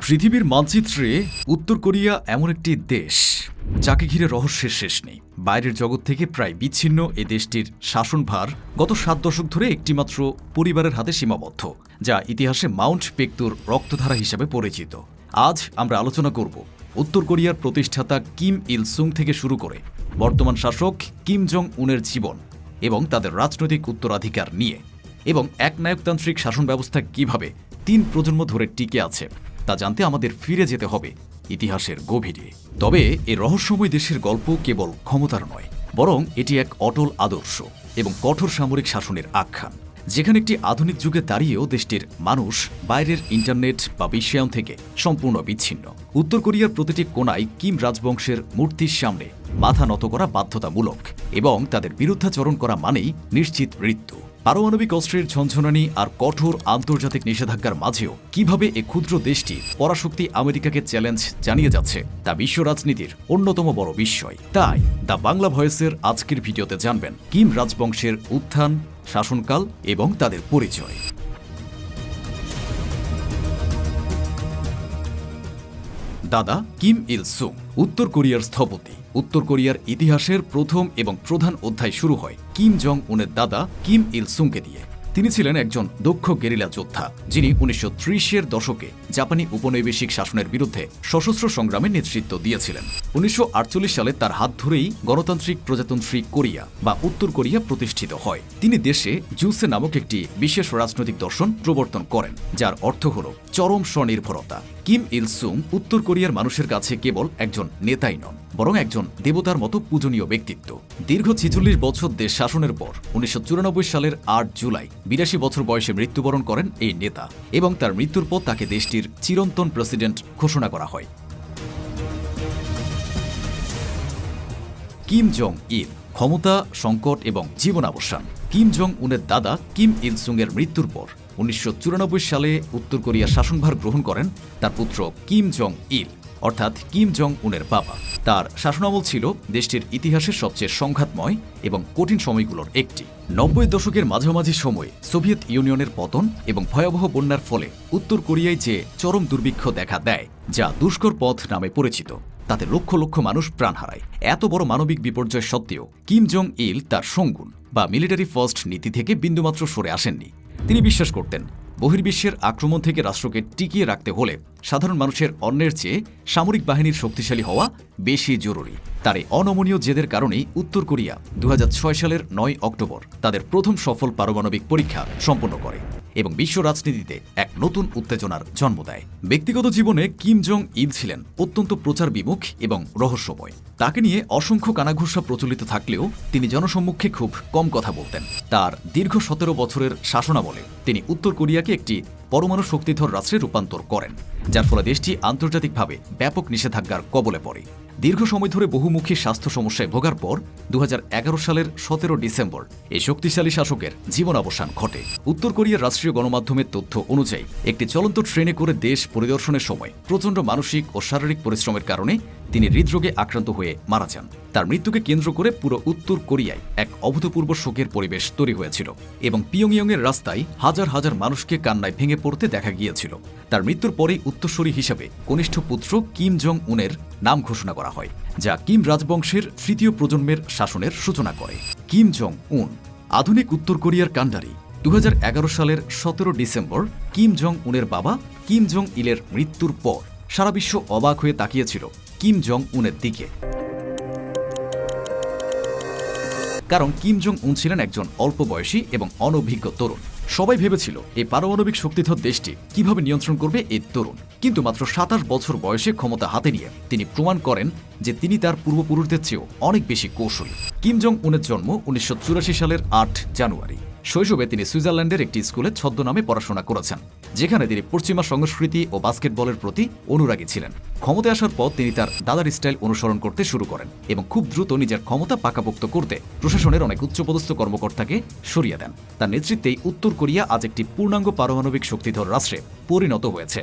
পৃথিবীর মানচিত্রে উত্তর কোরিয়া এমন একটি দেশ যাকে ঘিরে রহস্যের শেষ নেই। বাইরের জগৎ থেকে প্রায় বিচ্ছিন্ন এ দেশটির শাসনভার গত 7 দশক ধরে একটিমাত্র পরিবারের হাতে সীমাবদ্ধ, যা ইতিহাসে মাউন্ট পেকতুর রক্তধারা হিসেবে পরিচিত। আজ আমরা আলোচনা করব উত্তর কোরিয়ার প্রতিষ্ঠাতা কিম ইল সুং থেকে শুরু করে বর্তমান শাসক কিম জং উনের জীবন এবং তাদের রাজনৈতিক উত্তরাধিকার নিয়ে, এবং একনায়কতান্ত্রিক শাসন ব্যবস্থা কিভাবে 3 প্রজন্ম ধরে টিকে আছে তা জানতে আমাদের ফিরে যেতে হবে ইতিহাসের গভীরে। তবে এই রহস্যময় দেশের গল্প কেবল ক্ষমতার নয়, বরং এটি এক অটল আদর্শ এবং কঠোর সামরিক শাসনের আখ্যান, যেখানে একটি আধুনিক যুগে দাঁড়িয়েও দেশটির মানুষ বাইরের ইন্টারনেট বা বিশ্বায়ন থেকে সম্পূর্ণ বিচ্ছিন্ন। উত্তর কোরিয়ার প্রতিটি কোণায় কিম রাজবংশের মূর্তির সামনে মাথা নত করা বাধ্যতামূলক, এবং তাদের বিরুদ্ধাচরণ করা মানেই নিশ্চিত মৃত্যু। পারমাণবিক অস্ত্রের ঝনঝনানি আর কঠোর আন্তর্জাতিক নিষেধাজ্ঞার মাঝেও কিভাবে এ ক্ষুদ্র দেশটি পরাশক্তি আমেরিকাকে চ্যালেঞ্জ জানিয়ে যাচ্ছে তা বিশ্ব রাজনীতির অন্যতম বড় বিস্ময়। তাই দ্য বাংলা ভয়েসের আজকের ভিডিওতে জানবেন কিম রাজবংশের উত্থান, শাসনকাল এবং তাদের পরিচয়। দাদা কিম ইল সুং উত্তর কোরিয়ার স্থপতি। উত্তর কোরিয়ার ইতিহাসের প্রথম এবং প্রধান অধ্যায় শুরু হয় কিম জং উনের দাদা কিম ইল সুংকে দিয়ে। তিনি ছিলেন একজন দক্ষ গেরিলা যোদ্ধা, যিনি 1930-এর দশকে জাপানি উপনিবেশিক শাসনের বিরুদ্ধে সশস্ত্র সংগ্রামে নেতৃত্ব দিয়েছিলেন। 1948 সালে তার হাত ধরেই গণতান্ত্রিক প্রজাতন্ত্রী কোরিয়া বা উত্তর কোরিয়া প্রতিষ্ঠিত হয়। তিনি দেশে জুসে নামক একটি বিশেষ রাজনৈতিক দর্শন প্রবর্তন করেন, যার অর্থ হল চরম স্বনির্ভরতা। কিম ইল সুং উত্তর কোরিয়ার মানুষের কাছে কেবল একজন নেতাই নন, বরং একজন দেবতার মতো পূজনীয় ব্যক্তিত্ব। দীর্ঘ 46 বছর দেশ শাসনের পর 1994 সালের 8 জুলাই 82 বছর বয়সে মৃত্যুবরণ করেন এই নেতা, এবং তার মৃত্যুর পর তাকে দেশটির চিরন্তন প্রেসিডেন্ট ঘোষণা করা হয়। কিম জং ইল ক্ষমতা, সংকট এবং জীবনাবসান। কিম জং উনের দাদা কিম ইল সুং এর মৃত্যুর পর 1994 সালে উত্তর কোরিয়া শাসনভার গ্রহণ করেন তার পুত্র কিম জং ইল, অর্থাৎ কিম জং উনের বাবা। তার শাসনামল ছিল দেশটির ইতিহাসের সবচেয়ে সংঘাতময় এবং কঠিন সময়গুলোর একটি। 90 দশকের মাঝামাঝি সময়ে সোভিয়েত ইউনিয়নের পতন এবং ভয়াবহ বন্যার ফলে উত্তর কোরিয়ায় যে চরম দুর্ভিক্ষ দেখা দেয়, যা দুষ্কর পথ নামে পরিচিত, তাতে লক্ষ লক্ষ মানুষ প্রাণ হারায়। এত বড় মানবিক বিপর্যয় সত্ত্বেও কিম জং ইল তার শোঙ্গুন বা মিলিটারি ফার্স্ট নীতি থেকে বিন্দুমাত্র সরে আসেননি। তিনি বিশ্বাস করতেন, বহির্বিশ্বের আক্রমণ থেকে রাষ্ট্রকে টিকিয়ে রাখতে হলে সাধারণ মানুষের অন্যের চেয়ে সামরিক বাহিনীর শক্তিশালী হওয়া বেশি জরুরি। তার এই অনমনীয় জেদের কারণেই উত্তর কোরিয়া 2006 সালের 9 অক্টোবর তাদের প্রথম সফল পারমাণবিক পরীক্ষা সম্পন্ন করে এবং বিশ্ব রাজনীতিতে এক নতুন উত্তেজনার জন্ম দেয়। ব্যক্তিগত জীবনে কিম জং ইল ছিলেন অত্যন্ত প্রচার বিমুখ এবং রহস্যময়। তাকে নিয়ে অসংখ্য কানাঘুষা প্রচলিত থাকলেও তিনি জনসম্মুখে খুব কম কথা বলতেন। তার দীর্ঘ 17 বছরের শাসনামলে তিনি উত্তর কোরিয়াকে একটি পরমাণু শক্তিধর রাষ্ট্রে রূপান্তর করেন, যার ফলে দেশটি আন্তর্জাতিকভাবে ব্যাপক নিষেধাজ্ঞার কবলে পড়ে। দীর্ঘ সময় ধরে বহুমুখী স্বাস্থ্য সমস্যায় ভোগার পর 2011 সালের 17 ডিসেম্বর এই শক্তিশালী শাসকের জীবনাবসান ঘটে। উত্তর কোরিয়ার রাষ্ট্রীয় গণমাধ্যমের তথ্য অনুযায়ী একটি চলন্ত ট্রেনে করে দেশ পরিদর্শনের সময় প্রচণ্ড মানসিক ও শারীরিক পরিশ্রমের কারণে তিনি হৃদরোগে আক্রান্ত হয়ে মারা যান। তার মৃত্যুকে কেন্দ্র করে পুরো উত্তর কোরিয়ায় এক অভূতপূর্ব শোকের পরিবেশ তৈরি হয়েছিল, এবং পিয়ংইয়ংয়ের রাস্তায় হাজার হাজার মানুষকে কান্নায় ভেঙে পড়তে দেখা গিয়েছিল। তার মৃত্যুর পরেই উত্তরসূরি হিসেবে কনিষ্ঠ পুত্র কিম জং উনের নাম ঘোষণা করা হয়, যা কিম রাজবংশের 3য় প্রজন্মের শাসনের সূচনা করে। কিম জং উন আধুনিক উত্তর কোরিয়ার কাণ্ডারি। 2011 সালের 17 ডিসেম্বর কিম জং উনের বাবা কিম জং ইলের মৃত্যুর পর সারা বিশ্ব অবাক হয়ে তাকিয়েছিল কিম জং উনের দিকে, কারণ কিম জং উন ছিলেন একজন অল্প বয়সী এবং অনভিজ্ঞ তরুণ। সবাই ভেবেছিল এই পারমাণবিক শক্তিধর দেশটি কিভাবে নিয়ন্ত্রণ করবে এই তরুণ, কিন্তু মাত্র 27 বছর বয়সে ক্ষমতা হাতে নিয়ে তিনি প্রমাণ করেন যে তিনি তার পূর্বপুরুষদের চেয়েও অনেক বেশি কৌশলী। কিম জং উনের জন্ম 1984 সালের 8 জানুয়ারি। শৈশবে তিনি সুইজারল্যান্ডের একটি স্কুলে ছদ্মনামে পড়াশোনা করেছেন, যেখানে তিনি পশ্চিমা সংস্কৃতি ও বাস্কেটবলের প্রতি অনুরাগী ছিলেন। ক্ষমতায় আসার পর তিনি তার দাদার স্টাইল অনুসরণ করতে শুরু করেন এবং খুব দ্রুত নিজের ক্ষমতা পাকাপোক্ত করতে প্রশাসনের অনেক উচ্চপদস্থ কর্মকর্তাকে সরিয়ে দেন। তার নেতৃত্বেই উত্তর কোরিয়া আজ একটি পূর্ণাঙ্গ পারমাণবিক শক্তিধর রাষ্ট্রে পরিণত হয়েছে।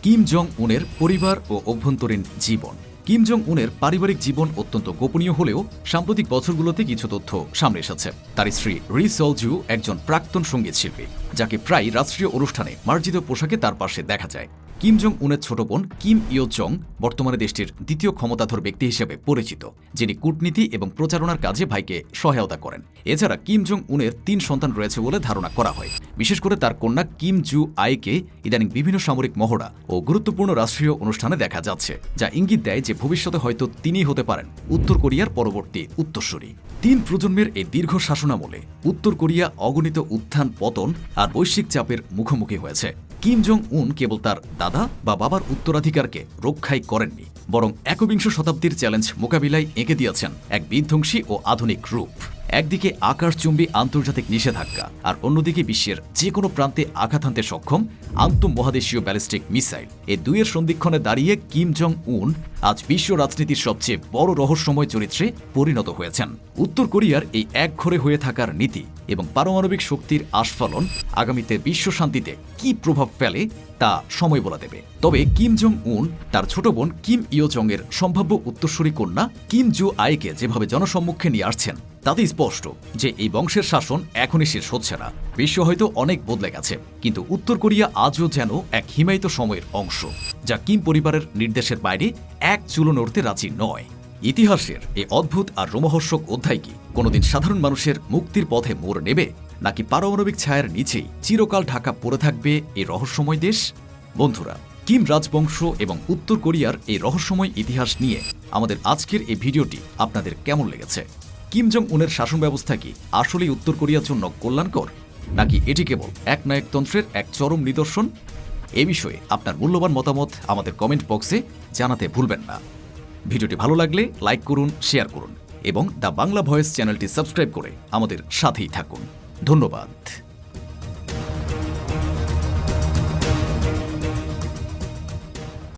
কিম জং উনের পরিবার ও অভ্যন্তরীণ জীবন। কিম জং উনের পারিবারিক জীবন অত্যন্ত গোপনীয় হলেও সাম্প্রতিক বছরগুলোতে কিছু তথ্য সামনে এসেছে। তার স্ত্রী রি সল-জু একজন প্রাক্তন সঙ্গীত শিল্পী, যাকে প্রায় রাষ্ট্রীয় অনুষ্ঠানে মার্জিত পোশাকে তার পাশে দেখা যায়। কিম জং উনের ছোট বোন কিম ইয়ো জং বর্তমানে দেশটির দ্বিতীয় ক্ষমতাধর ব্যক্তি হিসেবে পরিচিত, যিনি কূটনীতি এবং প্রচারণার কাজে ভাইকে সহায়তা করেন। এছাড়া কিম জং উনের 3 সন্তান রয়েছে বলে ধারণা করা হয়। বিশেষ করে তার কন্যা কিম জু আইকে ইদানিং বিভিন্ন সামরিক মহড়া ও গুরুত্বপূর্ণ রাষ্ট্রীয় অনুষ্ঠানে দেখা যাচ্ছে, যা ইঙ্গিত দেয় যে ভবিষ্যতে হয়তো তিনিই হতে পারেন উত্তর কোরিয়ার পরবর্তী উত্তরসূরি। 3 প্রজন্মের এই দীর্ঘ শাসনামলে উত্তর কোরিয়া অগণিত উত্থান পতন আর বৈশ্বিক চাপের মুখোমুখি হয়েছে। কিম জং উন কেবল তার দাদা বা বাবার উত্তরাধিকারকে রক্ষাই করেননি, বরং একবিংশ শতাব্দীর চ্যালেঞ্জ মোকাবিলায় এঁকে দিয়েছেন এক বিধ্বংসী ও আধুনিক রূপ। একদিকে আকাশচুম্বী আন্তর্জাতিক নিষেধাজ্ঞা, আর অন্যদিকে বিশ্বের যে কোনো প্রান্তে আঘাত হানতে সক্ষম আন্তঃমহাদেশীয় ব্যালিস্টিক মিসাইল। এই দুইয়ের সন্ধিক্ষণে দাঁড়িয়ে কিম জং উন আজ বিশ্ব রাজনীতির সবচেয়ে বড় রহস্যময় চরিত্রে পরিণত হয়েছেন। উত্তর কোরিয়ার এই একঘরে হয়ে থাকার নীতি এবং পারমাণবিক শক্তির আস্ফালন আগামীতে বিশ্ব শান্তিতে কী প্রভাব ফেলে তা সময় বলে দেবে। তবে কিম জং উন তার ছোট বোন কিম ইয়ো জং এর সম্ভাব্য উত্তরসূরি কন্যা কিম জু আইকে যেভাবে জনসম্মুখে নিয়ে আসছেন, তাতে স্পষ্ট যে এই বংশের শাসন এখনই শেষ হচ্ছে না। বিশ্ব হয়তো অনেক বদলে গেছে, কিন্তু উত্তর কোরিয়া আজও যেন এক হিমায়িত সময়ের অংশ, যা কিম পরিবারের নির্দেশের বাইরে এক চুলো নড়তে রাজি নয়। ইতিহাসের এই অদ্ভুত আর রোমহর্ষক অধ্যায় কি কোনোদিন সাধারণ মানুষের মুক্তির পথে মোড় নেবে, নাকি পারমাণবিক ছায়ার নিচেই চিরকাল ঢাকা পড়ে থাকবে এই রহস্যময় দেশ? বন্ধুরা, কিম রাজবংশ এবং উত্তর কোরিয়ার এই রহস্যময় ইতিহাস নিয়ে আমাদের আজকের এই ভিডিওটি আপনাদের কেমন লেগেছে? কিম জং উনের শাসন ব্যবস্থা কি আসলেই উত্তর কোরিয়ার জন্য কল্যাণকর, নাকি এটি কেবল একনায়কতন্ত্রের এক চরম নিদর্শন? এ বিষয়ে আপনার মূল্যবান মতামত আমাদের কমেন্ট বক্সে জানাতে ভুলবেন না। ভিডিওটি ভালো লাগলে লাইক করুন, শেয়ার করুন এবং দ্য বাংলা ভয়েস চ্যানেলটি সাবস্ক্রাইব করে আমাদের সাথেই থাকুন। ধন্যবাদ।